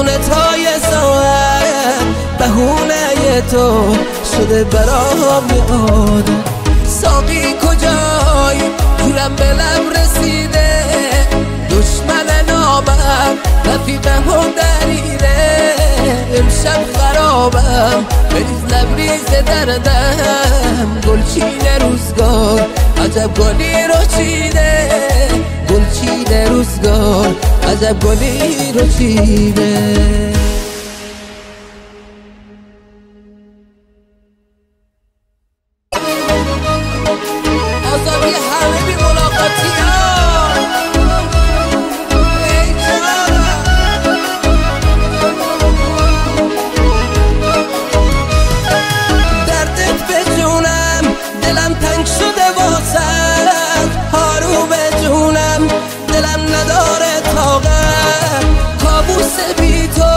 بدون تای ساعت بهونه تو شده برام عادت. ساقی کجای جورم به لب رسیده، دشمن نامم رفیقم و دریره. امشب خرابم بریز لبریز دردم، گلچین روزگار عجب گلی رو چیده. گلچین روزگار عجب گلی رو چیده. آزادی همه بی ملاقاتی ها. ای جانم دردت به جونم، دلم تنگ شده واسد. هارو به جونم، دلم نداره طاقت. کابوس بی تو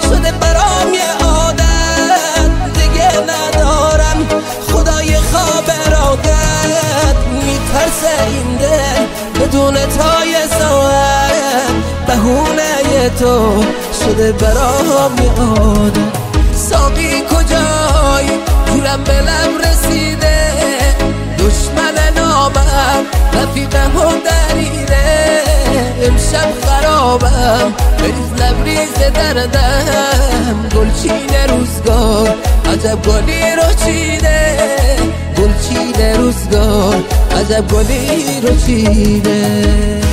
شده برام یه عادت. دیگه ندارم خدای خواب ارادت. میترسه این دل بدون تای ساعت بهونه تو شده برام یه عادت. ساقی کجای جورم به لب رسیده، دشمن نامم رفیقم و دریره. امشب خرابم بریز لبریز دردم، گلچین روزگار عجب گلی رو چیده. گلچین روزگار عجب گلی رو چیده.